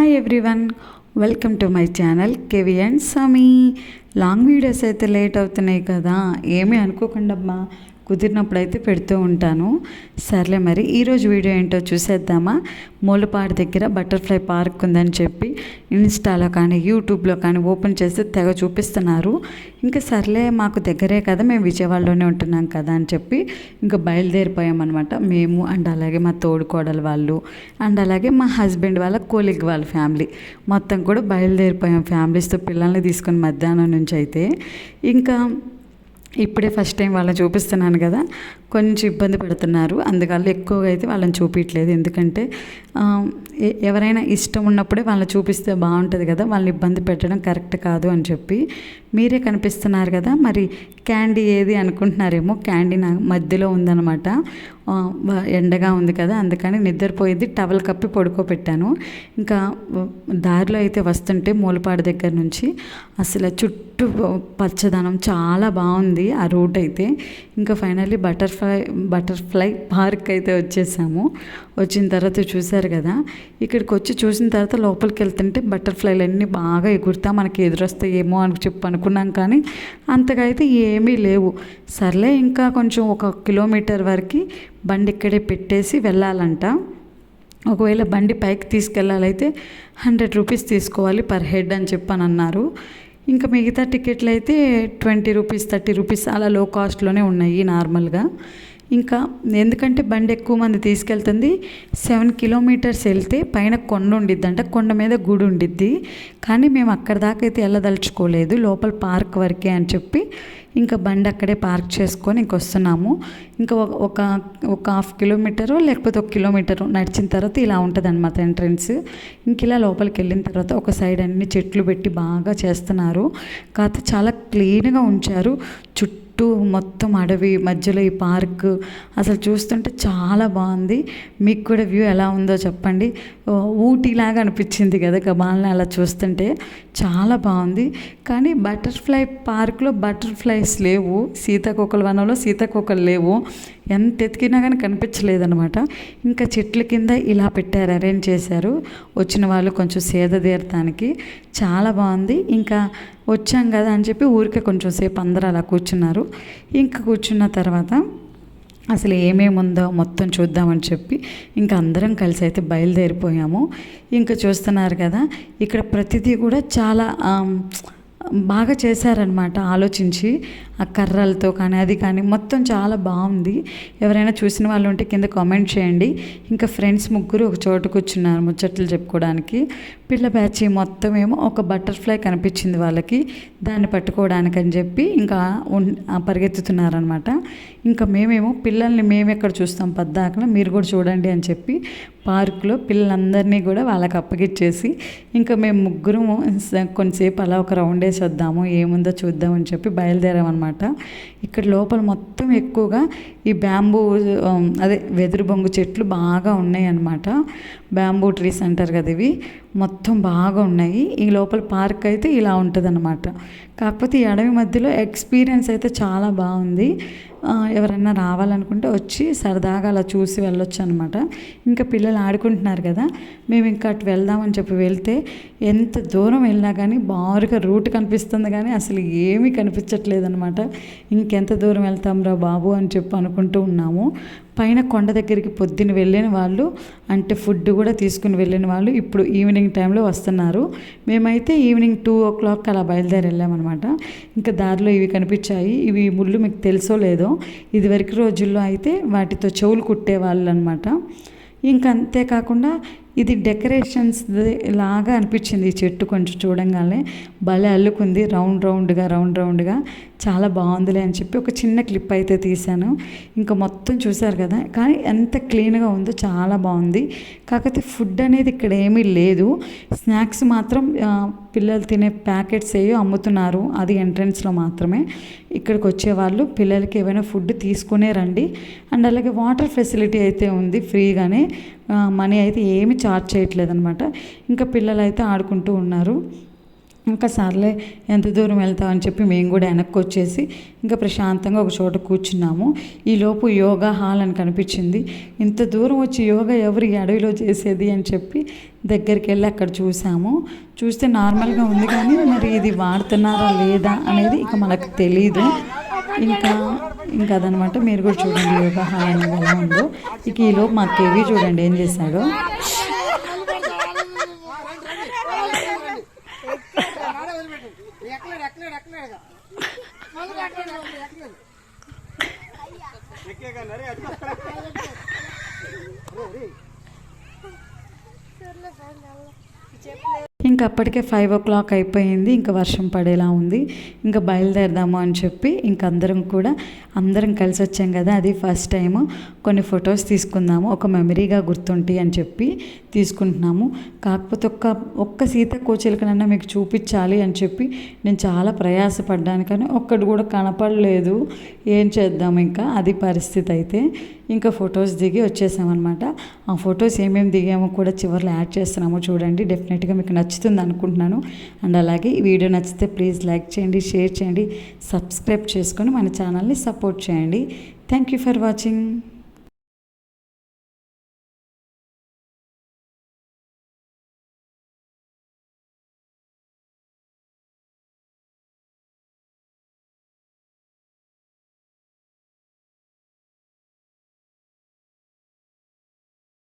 Hi everyone, welcome to my channel KV and Sami. Long videos అయితే late అవుతున్నాయి కదా, ఏమీ అనుకోకుండా అమ్మా, కుదిరినప్పుడు అయితే పెడుతూ ఉంటాను. సర్లే, మరి ఈరోజు వీడియో ఏంటో చూసేద్దామా. మూలపాడు దగ్గర బటర్ఫ్లై పార్క్ ఉందని చెప్పి ఇన్స్టాలో కానీ యూట్యూబ్లో కానీ ఓపెన్ చేసి తెగ చూపిస్తున్నారు. ఇంకా సర్లే, మాకు దగ్గరే కదా, మేము విజయవాడలోనే ఉంటున్నాం కదా అని చెప్పి ఇంకా బయలుదేరిపోయామన్నమాట. మేము అండ్ అలాగే మా తోడుకోడలు వాళ్ళు అండ్ అలాగే మా హస్బెండ్ వాళ్ళ కోలీగ్ వాళ్ళ ఫ్యామిలీ మొత్తం కూడా బయలుదేరిపోయాం ఫ్యామిలీస్తో, పిల్లల్ని తీసుకొని మధ్యాహ్నం నుంచి అయితే. ఇంకా ఇప్పుడే ఫస్ట్ టైం వాళ్ళని చూపిస్తున్నాను కదా, కొంచెం ఇబ్బంది పడుతున్నారు. అందువల్ల ఎక్కువగా అయితే వాళ్ళని చూపించలేదు. ఎందుకంటే ఎవరైనా ఇష్టం ఉన్నప్పుడే వాళ్ళని చూపిస్తే బాగుంటుంది కదా, వాళ్ళని ఇబ్బంది పెట్టడం కరెక్ట్ కాదు అని చెప్పి. మీరే కనిపిస్తున్నారు కదా, మరి క్యాండీ ఏది అనుకుంటున్నారేమో. క్యాండీ నా మధ్యలో ఉందన్నమాట. ఎండగా ఉంది కదా, అందుకని నిద్రపోయింది. టవల్ కప్పి పడుకోబెట్టాను. ఇంకా దారిలో అయితే వస్తుంటే మూలపాడు దగ్గర నుంచి అసలు చుట్టూ పచ్చదనం చాలా బాగుంది ఆ రూట్ అయితే. ఇంకా ఫైనల్లీ బటర్ఫ్లై పార్క్ అయితే వచ్చేసాము. వచ్చిన తర్వాత చూశారు కదా, ఇక్కడికి వచ్చి చూసిన తర్వాత లోపలికి వెళ్తుంటే బటర్ఫ్లైలు అన్నీ బాగా ఎగురుతా మనకి ఎదురొస్తాయేమో అని చెప్పి అనుకున్నాం, కానీ అంతగా అయితే ఏమీ లేవు. సర్లే, ఇంకా కొంచెం 1 కిలోమీటర్ వరకు బండి ఇక్కడే పెట్టేసి వెళ్ళాలంట. ఒకవేళ బండి పైకి తీసుకెళ్ళాలైతే 100 రూపీస్ తీసుకోవాలి పర్ హెడ్ అని చెప్పని అన్నారు. ఇంకా మిగతా టికెట్లు అయితే 20 రూపీస్ 30 రూపీస్ అలా లో కాస్ట్లోనే ఉన్నాయి నార్మల్గా. ఇంకా ఎందుకంటే బండి ఎక్కువ మంది తీసుకెళ్తుంది. 7 కిలోమీటర్స్ వెళ్తే పైన కొండ ఉండిద్ది అంట, కొండ మీద గుడి ఉండిద్ది. కానీ మేము అక్కడ దాకా అయితే వెళ్ళదలుచుకోలేదు, లోపల పార్క్ వరకే అని చెప్పి ఇంకా బండి అక్కడే పార్క్ చేసుకొని ఇంకొస్తున్నాము. ఇంకా ఒక 1/2 కిలోమీటరు లేకపోతే 1 కిలోమీటరు నడిచిన తర్వాత ఇలా ఉంటుంది అనమాట ఎంట్రన్స్. ఇంక ఇలా లోపలికి వెళ్ళిన తర్వాత ఒక సైడ్ అన్ని చెట్లు పెట్టి బాగా చేస్తున్నారు. కాకపోతే చాలా క్లీన్గా ఉంచారు. చుట్టూ మొత్తం అడవి మధ్యలో ఈ పార్క్ అసలు చూస్తుంటే చాలా బాగుంది. మీకు కూడా వ్యూ ఎలా ఉందో చెప్పండి. ఊటీలాగా అనిపించింది కదా గబాల్ని అలా చూస్తుంటే, చాలా బాగుంది. కానీ బటర్ఫ్లై పార్క్లో బటర్ఫ్లైస్ లేవు, సీతాకోకల వనంలో సీతాకోకలు లేవు. ఎంత ఎతికినా కానీ కనిపించలేదన్నమాట. ఇంకా చెట్ల కింద ఇలా పెట్టారు, అరేంజ్ చేశారు వచ్చిన వాళ్ళు కొంచెం సేద తీరటానికి. చాలా బాగుంది. ఇంకా వచ్చాం కదా అని చెప్పి ఊరికే కొంచెం సేపు అందరూ అలా కూర్చున్నారు. ఇంకా కూర్చున్న తర్వాత అసలు ఏమేమి ఉందో మొత్తం చూద్దామని చెప్పి ఇంకా అందరం కలిసి అయితే బయలుదేరిపోయాము. ఇంకా చూస్తున్నారు కదా, ఇక్కడ ప్రతిదీ కూడా చాలా బాగా చేశారనమాట. ఆలోచించి ఆ కర్రలతో కానీ అది కానీ మొత్తం చాలా బాగుంది. ఎవరైనా చూసిన వాళ్ళు ఉంటే కింద కామెంట్ చేయండి. ఇంకా ఫ్రెండ్స్ ముగ్గురు ఒక చోట కూర్చున్నారు ముచ్చట్లు చెప్పుకోవడానికి. పిల్ల బ్యాచ్ మొత్తం ఏమో ఒక బటర్ఫ్లై కనిపించింది వాళ్ళకి, దాన్ని పట్టుకోవడానికి అని చెప్పి ఇంకా పరిగెత్తుతున్నారనమాట. ఇంకా మేమేమో పిల్లల్ని మేమెక్కడ చూస్తాం పద్దాకలా, మీరు కూడా చూడండి అని చెప్పి పార్కులో పిల్లలందరినీ కూడా వాళ్ళకి అప్పగిచ్చేసి ఇంకా మేము ముగ్గురు కొంతసేపు అలా ఒక రౌండ్ వేసి వద్దాము, ఏముందో చూద్దామని చెప్పి బయలుదేరామన్నమాట. ఇక్కడ లోపల మొత్తం ఎక్కువగా ఈ బ్యాంబూ అదే వెదురు బొంగు చెట్లు బాగా ఉన్నాయి అన్నమాట. బ్యాంబూ ట్రీస్ అంటారు కదా, ఇవి మొత్తం బాగా ఉన్నాయి. ఈ లోపల పార్క్ అయితే ఇలా ఉంటుంది అన్నమాట. కాకపోతే ఈ అడవి మధ్యలో ఎక్స్పీరియన్స్ అయితే చాలా బాగుంది. ఎవరన్నా రావాలనుకుంటే వచ్చి సరదాగా అలా చూసి వెళ్ళొచ్చు అనమాట. ఇంకా పిల్లలు ఆడుకుంటున్నారు కదా, మేము ఇంకా అటు వెళ్దామని చెప్పి వెళ్తే ఎంత దూరం వెళ్ళినా కానీ బారుగా రూట్ కనిపిస్తుంది, కానీ అసలు ఏమీ కనిపించట్లేదు అనమాట. ఇంకెంత దూరం వెళ్తాంరా బాబు అని చెప్పి అనుకుంటూ ఉన్నాము. పైన కొండ దగ్గరికి పొద్దున్న వెళ్ళిన వాళ్ళు, అంటే ఫుడ్ కూడా తీసుకుని వెళ్ళిన వాళ్ళు ఇప్పుడు ఈవినింగ్ టైంలో వస్తున్నారు. మేమైతే ఈవినింగ్ 2 o'clock అలా బయలుదేరి వెళ్ళామన్నమాట. ఇంకా దారిలో ఇవి కనిపించాయి. ఇవి ముళ్ళు మీకు తెలుసో లేదో, ఇదివరకు రోజుల్లో అయితే వాటితో చెవులు కుట్టేవాళ్ళు అనమాట. ఇంకా అంతేకాకుండా ఇది డెకరేషన్స్ లాగా అనిపించింది. ఈ చెట్టు కొంచెం చూడంగానే భలే అల్లుకుంది, రౌండ్ రౌండ్గా చాలా బాగుందిలే అని చెప్పి ఒక చిన్న క్లిప్ అయితే తీశాను. ఇంకా మొత్తం చూశారు కదా, కానీ ఎంత క్లీన్గా ఉందో చాలా బాగుంది. కాకపోతే ఫుడ్ అనేది ఇక్కడ ఏమీ లేదు. స్నాక్స్ మాత్రం పిల్లలు తినే ప్యాకెట్స్ ఏవో అమ్ముతున్నారు, అది ఎంట్రన్స్లో మాత్రమే. ఇక్కడికి వచ్చేవాళ్ళు పిల్లలకి ఏమైనా ఫుడ్ తీసుకునే రండి. అండ్ అలాగే వాటర్ ఫెసిలిటీ అయితే ఉంది ఫ్రీగానే, మనీ అయితే ఏమి ఛార్జ్ చేయట్లేదు అనమాట. ఇంకా పిల్లలు అయితే ఆడుకుంటూ ఉన్నారు. ఇంకా సర్లే ఎంత దూరం వెళ్తామని చెప్పి మేము కూడా వెనక్కి వచ్చేసి ఇంకా ప్రశాంతంగా ఒక చోట కూర్చున్నాము. ఈలోపు యోగా హాల్ అని కనిపించింది. ఇంత దూరం వచ్చి యోగా ఎవరు ఈ అడవిలో చేసేది అని చెప్పి దగ్గరికి వెళ్ళి అక్కడ చూస్తే నార్మల్గా ఉంది, కానీ మరి ఇది వాడుతున్నారా లేదా అనేది ఇక మనకు తెలీదు. ఇంకా అదనమాట. మీరు కూడా చూడండి యోగా హాల్ అనేది ఎలా ఉందో. ఇక ఈలోపు మా కేవీ చూడండి ఏం చేశాడో. ఇంకా అప్పటికే 5 o'clock అయిపోయింది. ఇంకా వర్షం పడేలా ఉంది. ఇంకా బయలుదేరదాము అని చెప్పి ఇంక అందరం కలిసి వచ్చాం కదా, అది ఫస్ట్ టైము. కొన్ని ఫొటోస్ తీసుకుందాము, ఒక మెమరీగా గుర్తుంటాయి అని చెప్పి తీసుకుంటున్నాము. కాకపోతే ఒక్క సీతాకోచిలుకనన్నా మీకు చూపించాలి అని చెప్పి నేను చాలా ప్రయాసపడ్డాను, కానీ ఒక్కటి కూడా కనపడలేదు. ఏం చేద్దాం, ఇంకా అది పరిస్థితి. అయితే ఇంకా ఫొటోస్ దిగి వచ్చేసామన్నమాట. ఆ ఫొటోస్ ఏమేమి దిగామో కూడా చివరిలో యాడ్ చేస్తున్నాము చూడండి. డెఫినెట్గా మీకు నచ్చుతుంది అనుకుంటున్నాను. అండ్ అలాగే ఈ వీడియో నచ్చితే ప్లీజ్ లైక్ చేయండి, షేర్ చేయండి, సబ్స్క్రైబ్ చేసుకొని మన ఛానల్ని సపోర్ట్ చేయండి. Thank you for watching.